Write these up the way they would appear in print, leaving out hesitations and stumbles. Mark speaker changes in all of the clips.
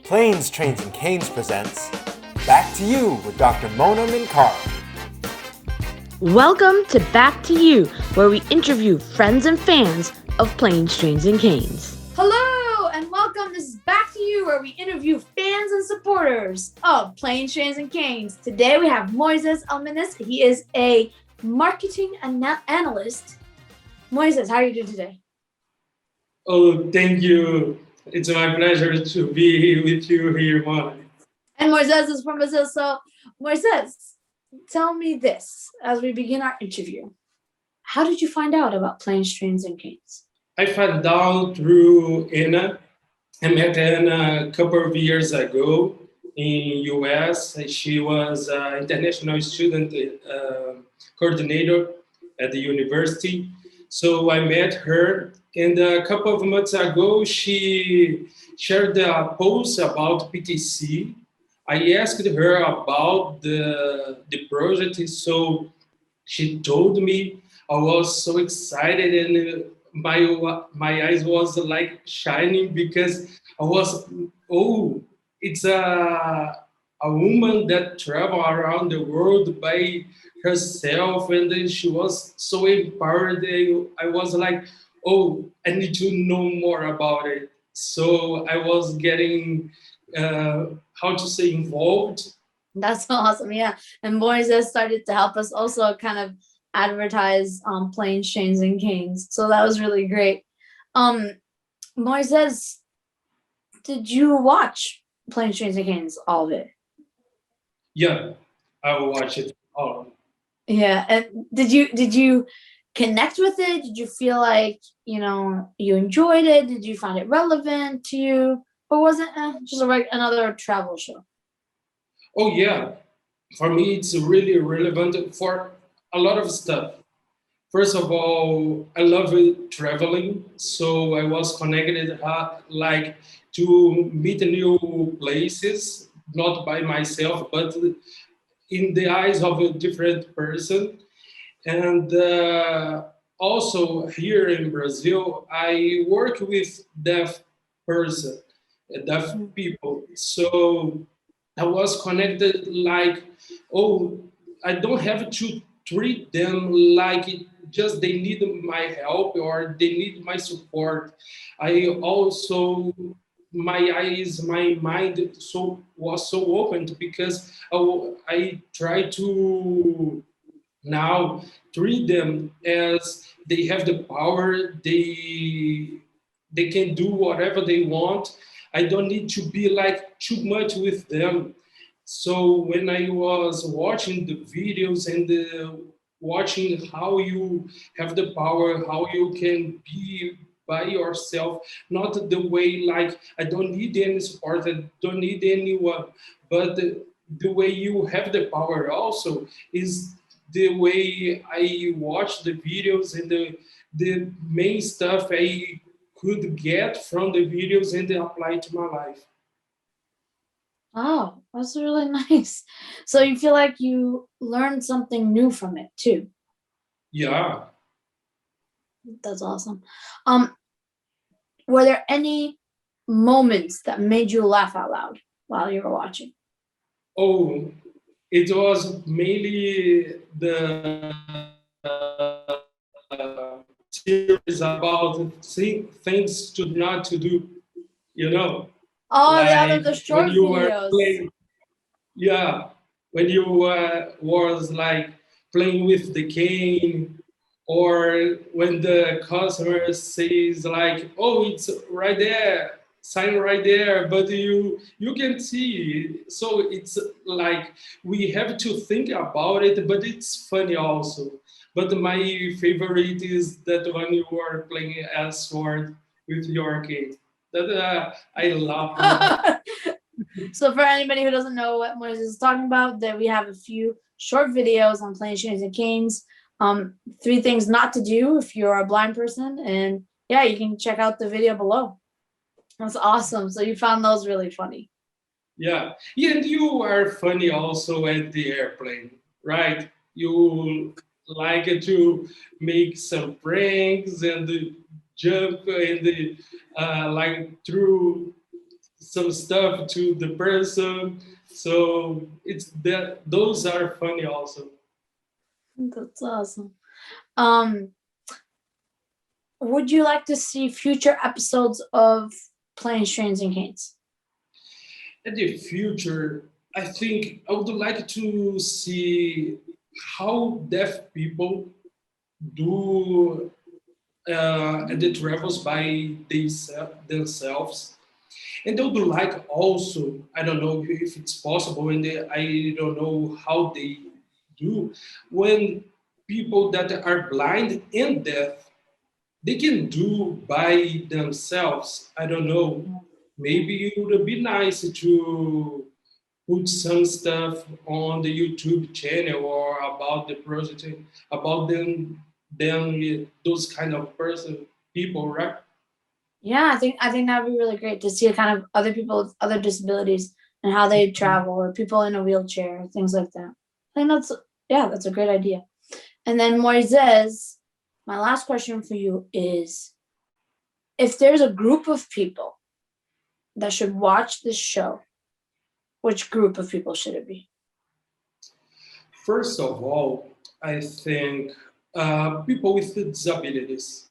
Speaker 1: Planes, Trains, and Canes presents Back to You with Dr. Mona Minkar.
Speaker 2: Welcome to Back to You, where we interview friends and fans of Planes, Trains, and Canes.
Speaker 3: Hello and welcome. This is Back to You, where we interview fans and supporters of Planes, Trains, and Canes. Today we have Moisés Nascimento. He is a marketing analyst. Moisés, how are you doing today?
Speaker 4: Oh, thank you. It's my pleasure to be with you here, Mona.
Speaker 3: And Moisés is from Brazil. So, Moisés, tell me this as we begin our interview. How did you find out about Planes, Trains, and Canes?
Speaker 4: I found out through Anna. I met Anna a couple of years ago in US. She was an international student coordinator at the university. So I met her, and a couple of months ago, she shared a post about PTC. I asked her about the project, so she told me. I was so excited, and my eyes was like shining because I was, it's a woman that travel around the world by herself, and then she was so empowered. I was like, I need to know more about it. So I was getting, involved.
Speaker 3: That's awesome, yeah. And Moisés started to help us also kind of advertise Planes, Trains, and Canes. So that was really great. Moisés, did you watch Planes, Trains, and Canes, all of it?
Speaker 4: Yeah, I watched it all.
Speaker 3: Yeah, and did you connect with it? Did you feel like you enjoyed it? Did you find it relevant to you, or was it just another travel show?
Speaker 4: Oh yeah, for me it's really relevant for a lot of stuff. First of all, I love traveling, so I was connected like to meet new places, not by myself, but in the eyes of a different person. And also here in Brazil, I work with deaf person, deaf people. So I was connected like, I don't have to treat them like just they need my help or they need my support. I also, my eyes, my mind was so open because I try to now treat them as they have the power, they can do whatever they want. I don't need to be like too much with them. So when I was watching the videos and watching how you have the power, how you can be by yourself, not the way like I don't need any support, I don't need anyone, but the way you have the power also is the way I watch the videos and the main stuff I could get from the videos and apply to my life.
Speaker 3: Oh, that's really nice. So you feel like you learned something new from it too.
Speaker 4: Yeah.
Speaker 3: That's awesome. Were there any moments that made you laugh out loud while you were watching?
Speaker 4: Oh, it was mainly the series about things to not to do, you know.
Speaker 3: Oh, the other
Speaker 4: Like
Speaker 3: the
Speaker 4: when
Speaker 3: short
Speaker 4: you were
Speaker 3: videos.
Speaker 4: playing, yeah, when you was like playing with the cane, or when the customer says like, "Oh, it's right there, sign right there," but you can see. So it's like we have to think about it, but it's funny also. But my favorite is that when you are playing as sword with your kid. That I love.
Speaker 3: So for anybody who doesn't know what Moises is talking about, that we have a few short videos on Planes, Trains, and Canes. 3 things not to do if you're a blind person, and yeah, you can check out the video below. That's awesome. So you found those really funny.
Speaker 4: Yeah, and you are funny also at the airplane, right? You like to make some pranks and jump and like through some stuff to the person. So it's that those are funny also.
Speaker 3: That's awesome. Would you like to see future episodes of Planes, Trains, and Canes?
Speaker 4: In the future, I think I would like to see how deaf people do the travels by themselves. And they would like also, I don't know if it's possible, and I don't know how they do, when people that are blind and deaf, they can do by themselves. I don't know. Maybe it would be nice to put some stuff on the YouTube channel or about the project, about them those kind of people, right?
Speaker 3: Yeah, I think that'd be really great to see kind of other people with other disabilities and how they travel, or people in a wheelchair, things like that. I think that's a great idea. And then Moises, my last question for you is, if there's a group of people that should watch this show, which group of people should it be?
Speaker 4: First of all, I think people with disabilities,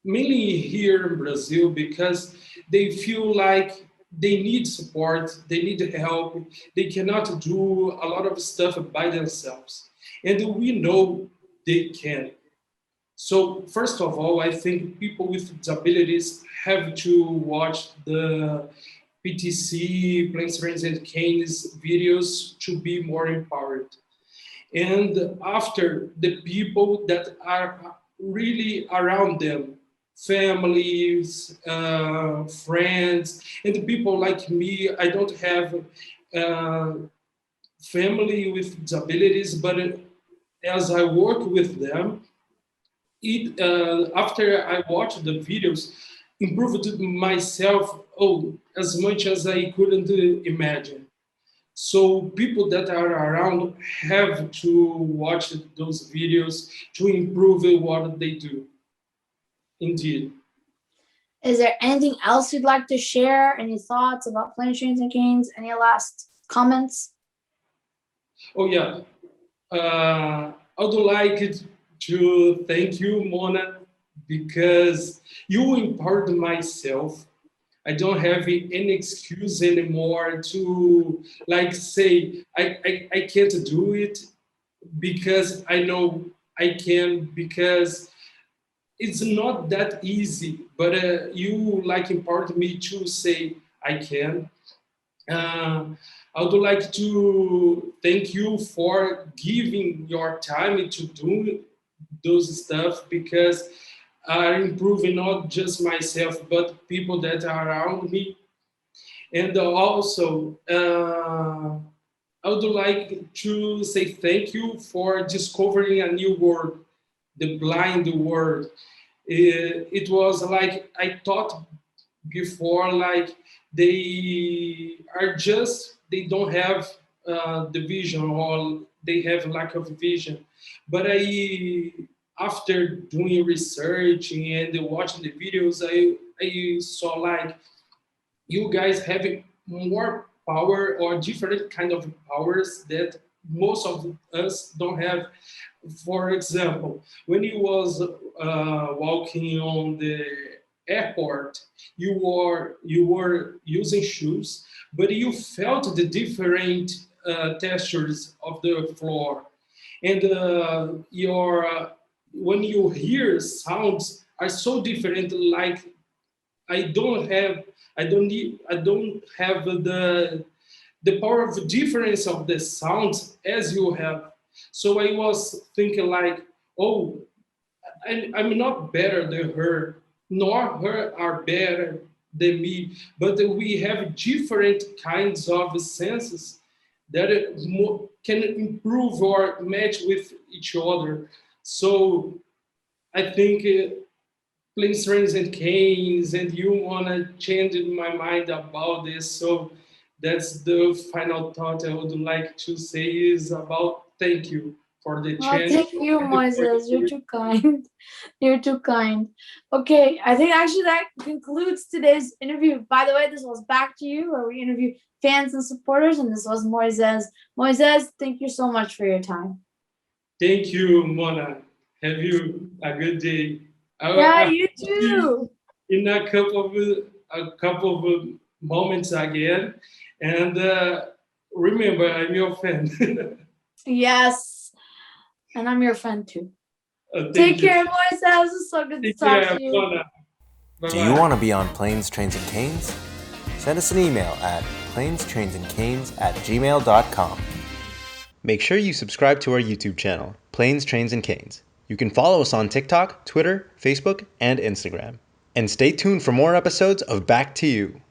Speaker 4: mainly here in Brazil, because they feel like they need support, they need help, they cannot do a lot of stuff by themselves. And we know they can. So, first of all, I think people with disabilities have to watch the PTC, Planes, Trains, and Canes videos to be more empowered. And after, the people that are really around them, families, friends, and the people like me. I don't have uh, family with disabilities, but as I work with them, after I watched the videos, improved myself, as much as I couldn't imagine. So people that are around have to watch those videos to improve what they do. Indeed.
Speaker 3: Is there anything else you'd like to share? Any thoughts about Planes, Trains, and Canes? Any last comments?
Speaker 4: Oh yeah. I would like to thank you, Mona, because you empowered myself. I don't have any excuse anymore to like say I can't do it, because I know I can, because it's not that easy. But you like empowered me to say I can. uh, I would like to thank you for giving your time to do those stuff, because are improving not just myself but people that are around me. And also, I would like to say thank you for discovering a new world, the blind world. It was like I thought before, like they don't have the vision, or they have lack of vision. But after doing research and watching the videos, I saw like you guys have more power, or different kind of powers that most of us don't have. For example, when you was walking on the airport, you were using shoes, but you felt the different textures of the floor, and your when you hear sounds are so different. Like I don't have, I don't have the power of difference of the sounds as you have. So I was thinking like, oh, I'm not better than her, nor her are better than me, but we have different kinds of senses that can improve or match with each other. So I think Planes, Trains, and Canes, and you want to change my mind about this. So that's the final thought I would like to say is about thank you for the
Speaker 3: Oh,
Speaker 4: chance.
Speaker 3: thank you, Moises. You're too kind. You're too kind. Okay, I think actually that concludes today's interview. By the way, this was Back to You, where we interview fans and supporters, and this was Moises. Moises, thank you so much for your time.
Speaker 4: Thank you, Mona. Have you a good day.
Speaker 3: Yeah,
Speaker 4: I
Speaker 3: you too.
Speaker 4: in a couple of moments again, and remember, I'm your fan.
Speaker 3: Yes, and I'm your friend too.
Speaker 4: Thank
Speaker 3: Take
Speaker 4: you.
Speaker 3: care, Moises. It's so good to
Speaker 4: Take
Speaker 3: talk
Speaker 4: care,
Speaker 3: to you.
Speaker 4: Mona.
Speaker 1: Do you want to be on Planes, Trains, and Canes? Send us an email at planestrainsandcanes@gmail.com.
Speaker 5: Make sure you subscribe to our YouTube channel, Planes, Trains, and Canes. You can follow us on TikTok, Twitter, Facebook, and Instagram. And stay tuned for more episodes of Back to You.